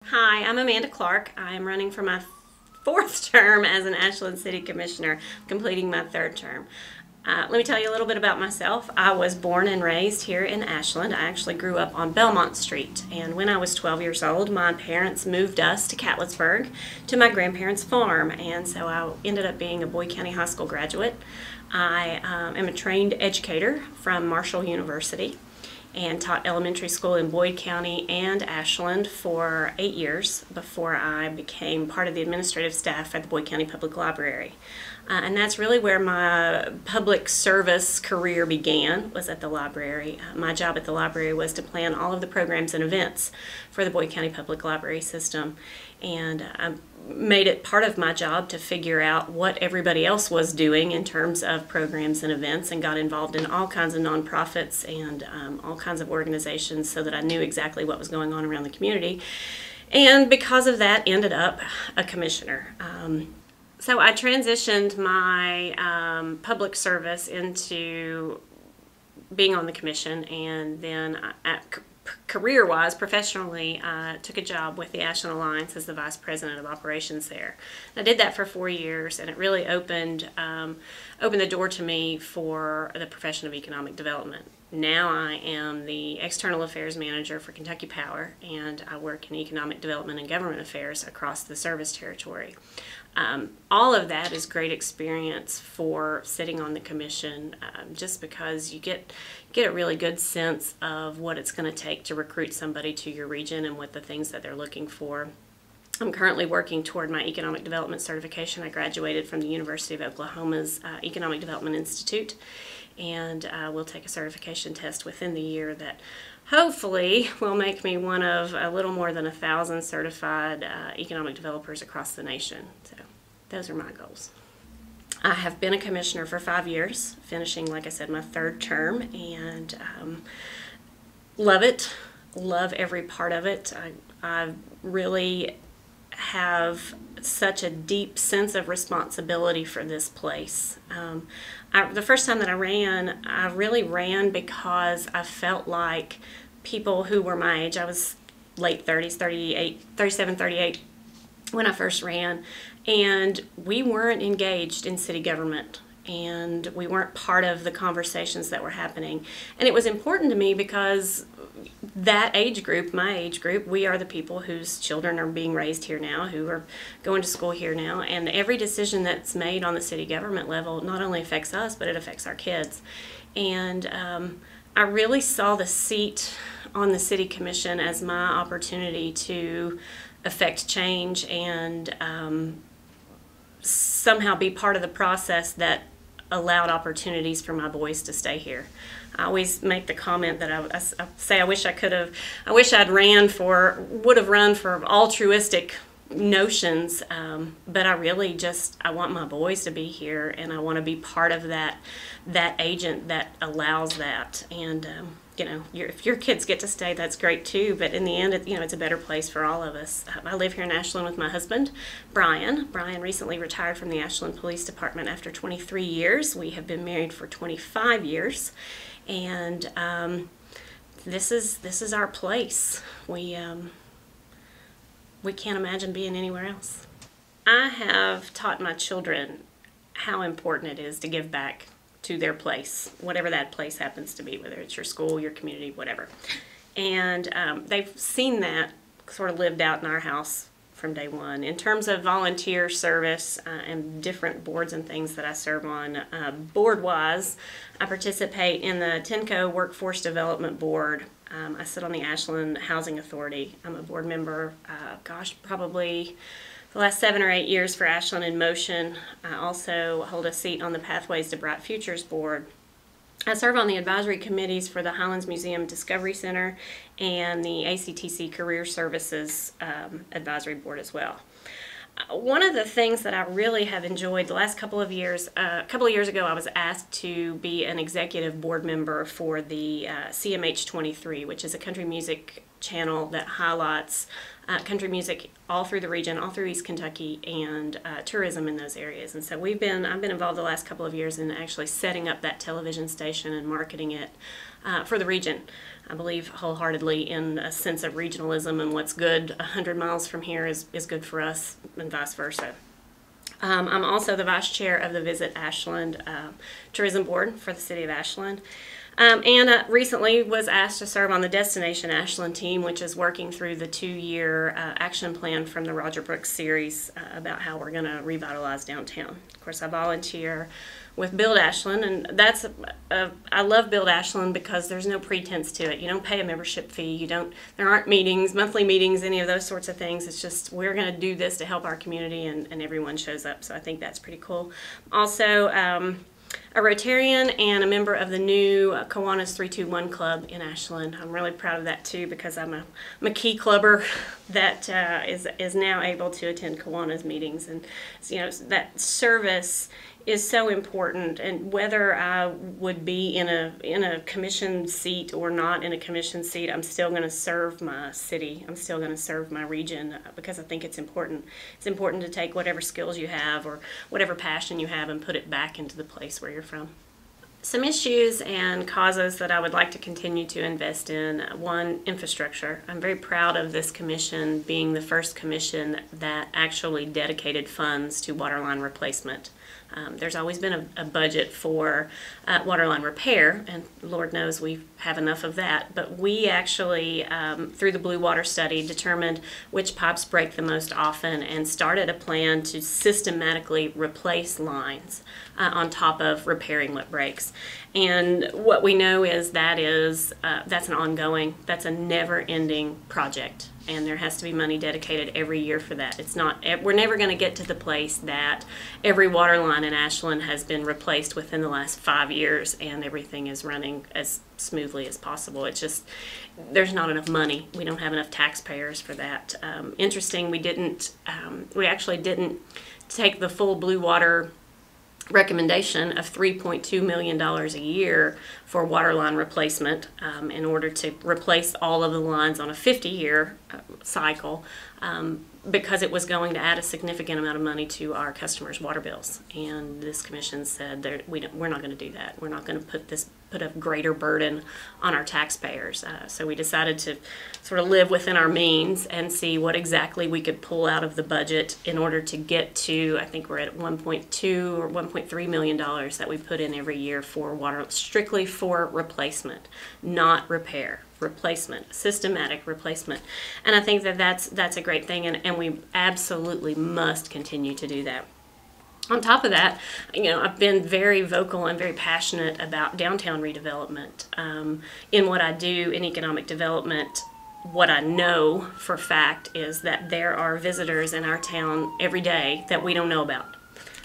Hi, I'm Amanda Clark. I'm running for my fourth term as an Ashland City Commissioner, completing my third term. Let me tell you a little bit about myself. I was born and raised here in Ashland. I actually grew up on Belmont Street, and when I was 12 years old, my parents moved us to Catlettsburg to my grandparents' farm, and so I ended up being a Boyd County High School graduate. I am a trained educator from Marshall University and taught elementary school in Boyd County and Ashland for 8 years before I became part of the administrative staff at the Boyd County Public Library. And that's really where my public service career began, was at the library. My job at the library was to plan all of the programs and events for the Boyd County Public Library system. And I made it part of my job to figure out what everybody else was doing in terms of programs and events, and got involved in all kinds of nonprofits and all kinds of organizations so that I knew exactly what was going on around the community. And because of that, ended up a commissioner. So I transitioned my public service into being on the commission, and then career-wise, professionally, I took a job with the Ashland Alliance as the Vice President of Operations there. I did that for 4 years, and it really opened the door to me for the profession of economic development. Now I am the External Affairs Manager for Kentucky Power, and I work in economic development and government affairs across the service territory. All of that is great experience for sitting on the commission, just because you get a really good sense of what it's going to take to recruit somebody to your region and what the things that they're looking for. I'm currently working toward my economic development certification. I graduated from the University of Oklahoma's Economic Development Institute, and will take a certification test within the year that hopefully will make me one of a little more than 1,000 certified economic developers across the nation. So those are my goals. I have been a commissioner for 5 years, finishing, like I said, my third term, and love it. Love every part of it. I really have such a deep sense of responsibility for this place. The first time that I really ran because I felt like people who were my age, I was late 30s, 37, 38 when I first ran, and we weren't engaged in city government, and we weren't part of the conversations that were happening. And it was important to me because that age group, my age group, we are the people whose children are being raised here now, who are going to school here now, and every decision that's made on the city government level not only affects us, but it affects our kids. And I really saw the seat on the city commission as my opportunity to affect change and somehow be part of the process that allowed opportunities for my boys to stay here. I always make the comment that I say I wish I'd would have run for altruistic notions, but I want my boys to be here, and I want to be part of that agent that allows that. And if your kids get to stay, that's great too, but in the end, it's a better place for all of us. I live here in Ashland with my husband, Brian. Brian recently retired from the Ashland Police Department after 23 years. We have been married for 25 years, and this is our place. We can't imagine being anywhere else. I have taught my children how important it is to give back to their place, whatever that place happens to be, whether it's your school, your community, whatever. And they've seen that sort of lived out in our house from day one. In terms of volunteer service and different boards and things that I serve on, board-wise, I participate in the TENCO Workforce Development Board. I sit on the Ashland Housing Authority. I'm a board member, probably the last 7 or 8 years for Ashland in Motion. I also hold a seat on the Pathways to Bright Futures Board. I serve on the advisory committees for the Highlands Museum Discovery Center and the ACTC Career Services Advisory Board as well. One of the things that I really have enjoyed the last couple of years, a couple of years ago I was asked to be an executive board member for the CMH 23, which is a country music channel that highlights country music all through the region, all through East Kentucky, and tourism in those areas. And so I've been involved the last couple of years in actually setting up that television station and marketing it for the region. I believe wholeheartedly in a sense of regionalism, and what's good 100 miles from here is good for us, and vice versa. I'm also the vice chair of the Visit Ashland Tourism Board for the city of Ashland. And recently was asked to serve on the Destination Ashland team, which is working through the 2-year action plan from the Roger Brooks series about how we're going to revitalize downtown. Of course, I volunteer with Build Ashland, and I love Build Ashland because there's no pretense to it. You don't pay a membership fee. There aren't meetings, monthly meetings, any of those sorts of things. It's just we're going to do this to help our community, and everyone shows up. So I think that's pretty cool. Also, a Rotarian and a member of the new Kiwanis 321 Club in Ashland. I'm really proud of that too, because I'm a key clubber that is now able to attend Kiwanis meetings, and that service is so important. And whether I would be in a commission seat or not in a commission seat, I'm still going to serve my city. I'm still going to serve my region because I think it's important. It's important to take whatever skills you have or whatever passion you have and put it back into the place where you're from. Some issues and causes that I would like to continue to invest in. One, infrastructure. I'm very proud of this commission being the first commission that actually dedicated funds to waterline replacement. There's always been a budget for waterline repair, and Lord knows we have enough of that, but we actually, through the Blue Water Study, determined which pipes break the most often and started a plan to systematically replace lines on top of repairing what breaks. And what we know is that's a never-ending project, and there has to be money dedicated every year for that. We're never going to get to the place that every water line in Ashland has been replaced within the last 5 years and everything is running as smoothly as possible. It's just, there's not enough money. We don't have enough taxpayers for that. Interesting, we actually didn't take the full Blue Water recommendation of $3.2 million a year for waterline replacement in order to replace all of the lines on a 50-year cycle because it was going to add a significant amount of money to our customers' water bills. And this commission said we're not going to do that. We're not going to put a greater burden on our taxpayers. So we decided to sort of live within our means and see what exactly we could pull out of the budget in order to get to, I think we're at $1.2 or $1.3 million that we put in every year for water, strictly for replacement, not repair. Replacement, systematic replacement. And I think that's a great thing, and we absolutely must continue to do that. On top of that, I've been very vocal and very passionate about downtown redevelopment. In what I do in economic development, what I know for a fact is that there are visitors in our town every day that we don't know about,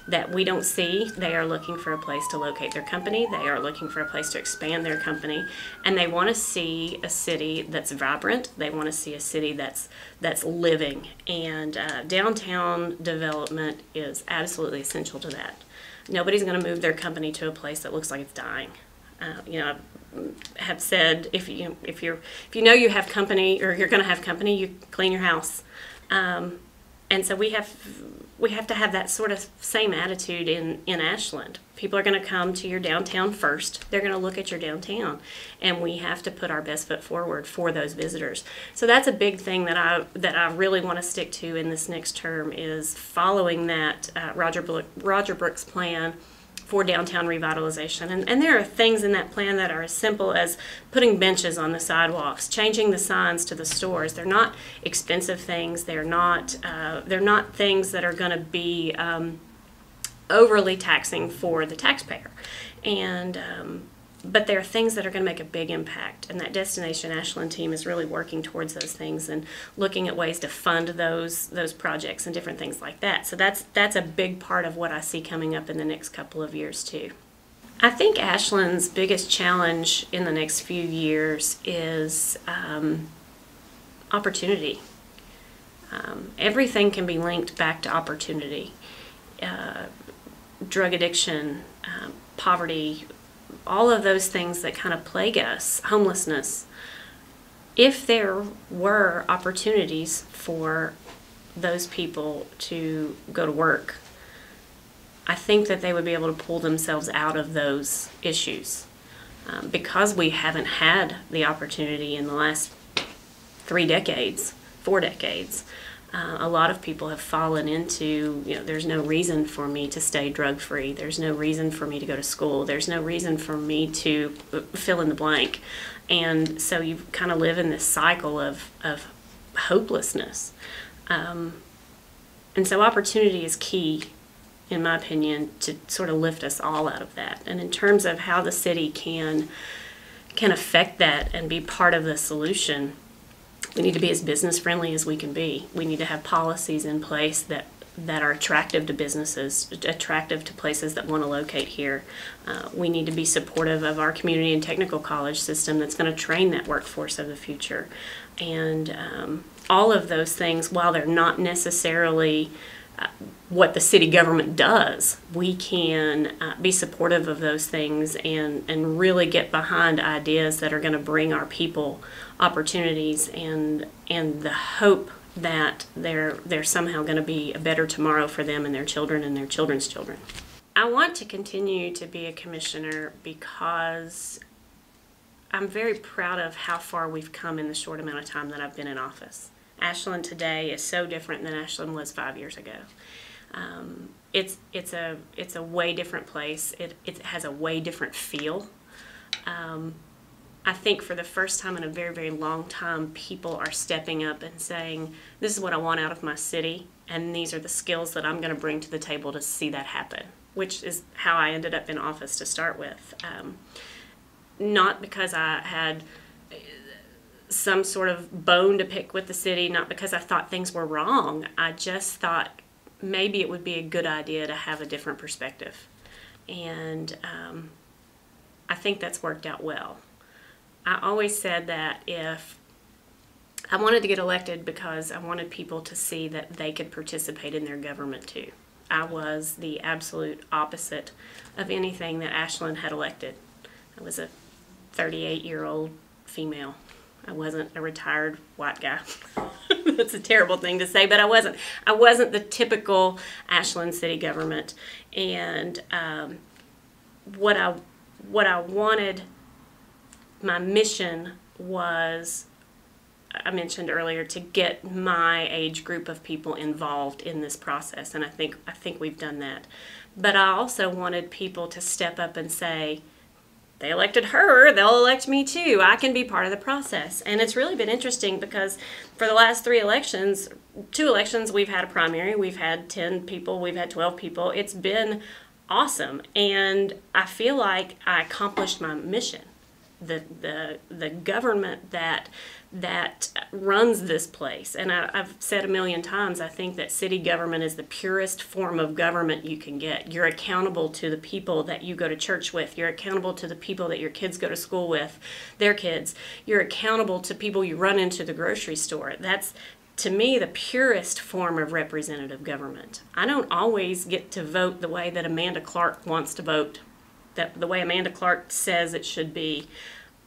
that we don't see. They are looking for a place to locate their company. They are looking for a place to expand their company, and they want to see a city that's vibrant. They want to see a city that's living, and downtown development is absolutely essential to that. Nobody's going to move their company to a place that looks like it's dying. I have said if you know you have company or you're going to have company, you clean your house. And so we have to have that sort of same attitude in Ashland. People are going to come to your downtown first. They're going to look at your downtown, and we have to put our best foot forward for those visitors. So that's a big thing that I really want to stick to in this next term, is following that Roger Brooks plan for downtown revitalization. And there are things in that plan that are as simple as putting benches on the sidewalks, changing the signs to the stores. They're not expensive things. They're not things that are going to be overly taxing for the taxpayer. But there are things that are going to make a big impact, and that Destination Ashland team is really working towards those things and looking at ways to fund those projects and different things like that. So that's a big part of what I see coming up in the next couple of years too. I think Ashland's biggest challenge in the next few years is opportunity. Everything can be linked back to opportunity. Drug addiction, poverty, all of those things that kind of plague us, homelessness. if there were opportunities for those people to go to work, I think that they would be able to pull themselves out of those issues. Because we haven't had the opportunity in the last 4 decades, a lot of people have fallen into, there's no reason for me to stay drug-free. There's no reason for me to go to school. There's no reason for me to fill in the blank. And so you kind of live in this cycle of hopelessness. And so opportunity is key, in my opinion, to sort of lift us all out of that. And in terms of how the city can affect that and be part of the solution, we need to be as business friendly as we can be. We need to have policies in place that are attractive to businesses, attractive to places that want to locate here. We need to be supportive of our community and technical college system that's going to train that workforce of the future. And all of those things, while they're not necessarily what the city government does, we can be supportive of those things and really get behind ideas that are going to bring our people opportunities and the hope that they're somehow going to be a better tomorrow for them and their children and their children's children. I want to continue to be a commissioner because I'm very proud of how far we've come in the short amount of time that I've been in office. Ashland today is so different than Ashland was 5 years ago. It's a way different place. It has a way different feel. I think for the first time in a very, very long time, people are stepping up and saying, this is what I want out of my city, and these are the skills that I'm going to bring to the table to see that happen, which is how I ended up in office to start with. Not because I had some sort of bone to pick with the city, not because I thought things were wrong. I just thought maybe it would be a good idea to have a different perspective. And I think that's worked out well. I always said that if I wanted to get elected because I wanted people to see that they could participate in their government too. I was the absolute opposite of anything that Ashland had elected. I was a 38-year-old female. I wasn't a retired white guy. That's a terrible thing to say, but I wasn't. I wasn't the typical Ashland city government. And what I wanted, my mission was, I mentioned earlier, to get my age group of people involved in this process, and I think we've done that. But I also wanted people to step up and say, they elected her, they'll elect me too. I can be part of the process. And it's really been interesting because for the last 2 elections, we've had a primary, we've had 10 people, we've had 12 people. It's been awesome. And I feel like I accomplished my mission. The government that runs this place, and I've said a million times, I think that city government is the purest form of government you can get. You're accountable to the people that you go to church with. You're accountable to the people that your kids go to school with, their kids. You're accountable to people you run into the grocery store. That's, to me, the purest form of representative government. I don't always get to vote the way that Amanda Clark wants to vote, the way Amanda Clark says it should be.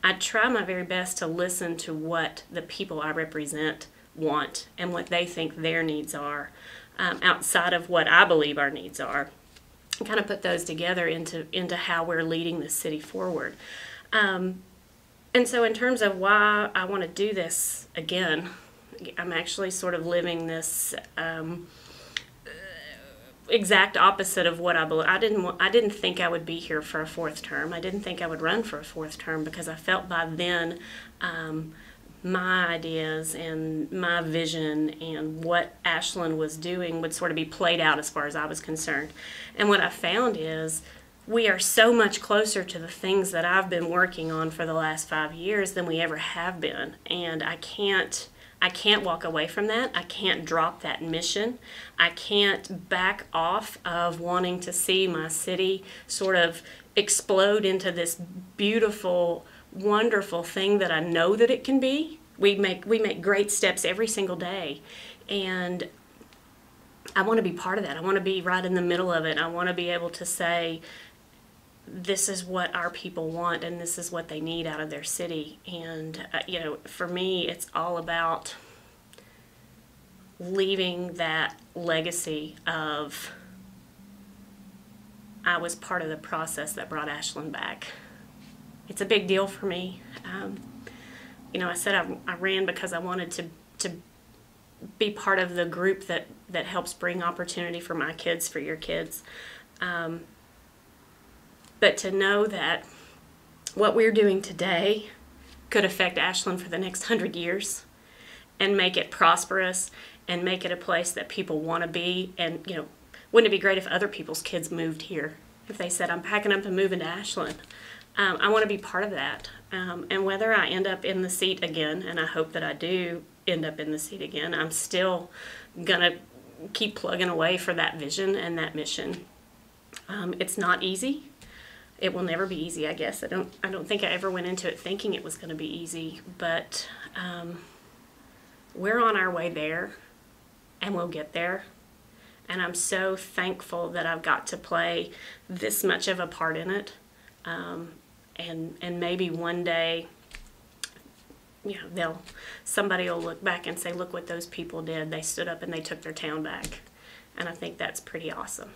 I try my very best to listen to what the people I represent want and what they think their needs are, outside of what I believe our needs are, and kind of put those together into how we're leading the city forward. And so in terms of why I want to do this again, I'm actually sort of living this exact opposite of what I believe. I didn't think I would be here for a 4th term. I didn't think I would run for a 4th term because I felt by then my ideas and my vision and what Ashland was doing would sort of be played out as far as I was concerned. And what I found is we are so much closer to the things that I've been working on for the last 5 years than we ever have been. And I can't walk away from that. I can't drop that mission. I can't back off of wanting to see my city sort of explode into this beautiful, wonderful thing that I know that it can be. We make great steps every single day. And I want to be part of that. I want to be right in the middle of it. I want to be able to say, this is what our people want and this is what they need out of their city. And, you know, for me, it's all about leaving that legacy of I was part of the process that brought Ashland back. It's a big deal for me. You know, I said I ran because I wanted to be part of the group that helps bring opportunity for my kids, for your kids. But to know that what we're doing today could affect Ashland for the next 100 years and make it prosperous and make it a place that people want to be. And, you know, wouldn't it be great if other people's kids moved here? If they said, I'm packing up and moving to Ashland. I want to be part of that. And whether I end up in the seat again, and I hope that I do end up in the seat again, I'm still going to keep plugging away for that vision and that mission. It's not easy. It will never be easy, I guess. I don't think I ever went into it thinking it was going to be easy, but we're on our way there, and we'll get there. And I'm so thankful that I've got to play this much of a part in it. And maybe one day, you know, somebody will look back and say, look what those people did. They stood up and they took their town back. And I think that's pretty awesome.